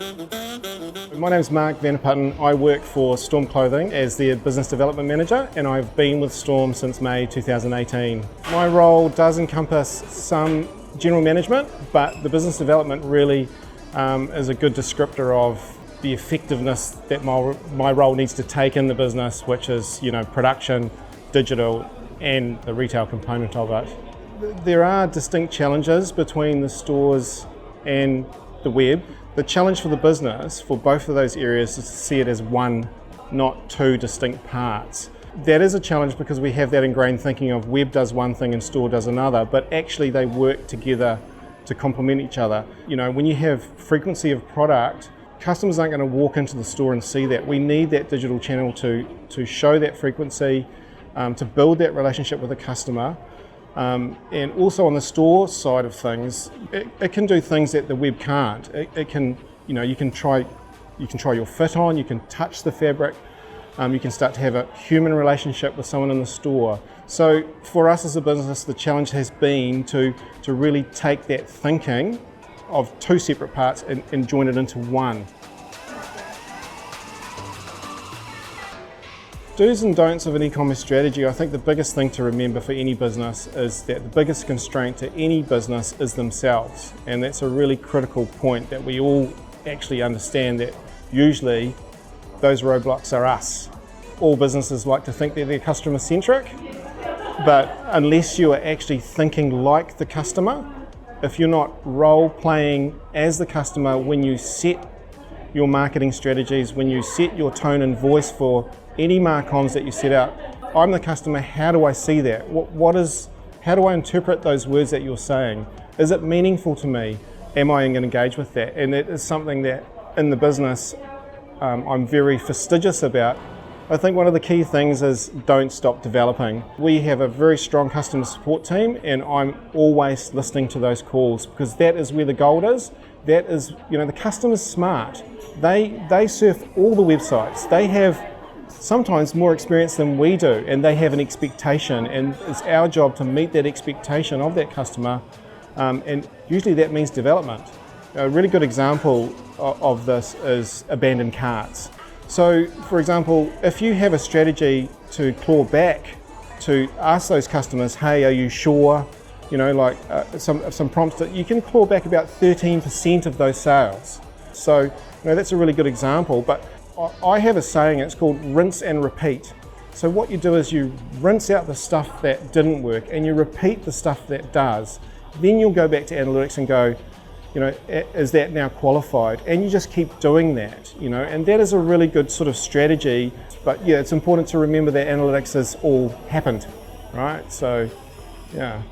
My name is Marc van Putten. I work for Storm Clothing as the Business Development Manager, and I've been with Storm since May 2018. My role does encompass some general management, but the business development really is a good descriptor of the effectiveness that my role needs to take in the business, which is, production, digital, and the retail component of it. There are distinct challenges between the stores and the web. The challenge for the business for both of those areas is to see it as one, not two distinct parts. That is a challenge because we have that ingrained thinking of web does one thing and store does another, but actually they work together to complement each other. When you have frequency of product, customers aren't going to walk into the store and see that. We need that digital channel to show that frequency, to build that relationship with the customer. And also on the store side of things, it can do things that the web can't. It can, you can try your fit on, you can touch the fabric, you can start to have a human relationship with someone in the store. So for us as a business, the challenge has been to really take that thinking of two separate parts and join it into one. Do's and don'ts of an e-commerce strategy. I think the biggest thing to remember for any business is that the biggest constraint to any business is themselves. And that's a really critical point that we all actually understand, that usually those roadblocks are us. All businesses like to think that they're customer centric, but unless you are actually thinking like the customer, if you're not role playing as the customer when you set your marketing strategies, when you set your tone and voice for any marcons that you set out, I'm the customer, how do I see that? How do I interpret those words that you're saying? Is it meaningful to me? Am I going to engage with that? And it is something that in the business I'm very fastidious about. I think one of the key things is don't stop developing. We have a very strong customer support team, and I'm always listening to those calls because that is where the gold is. That is, the customer's smart. They surf all the websites. They have sometimes more experience than we do, and they have an expectation, and it's our job to meet that expectation of that customer, and usually that means development. A really good example of this is abandoned carts. So, for example, if you have a strategy to claw back to ask those customers, hey, are you sure? Some prompts that you can claw back about 13% of those sales. So, that's a really good example, but I have a saying, it's called rinse and repeat. So what you do is you rinse out the stuff that didn't work and you repeat the stuff that does. Then you'll go back to analytics and go, is that now qualified? And you just keep doing that, and that is a really good sort of strategy. But yeah, it's important to remember that analytics has all happened, right? So, yeah.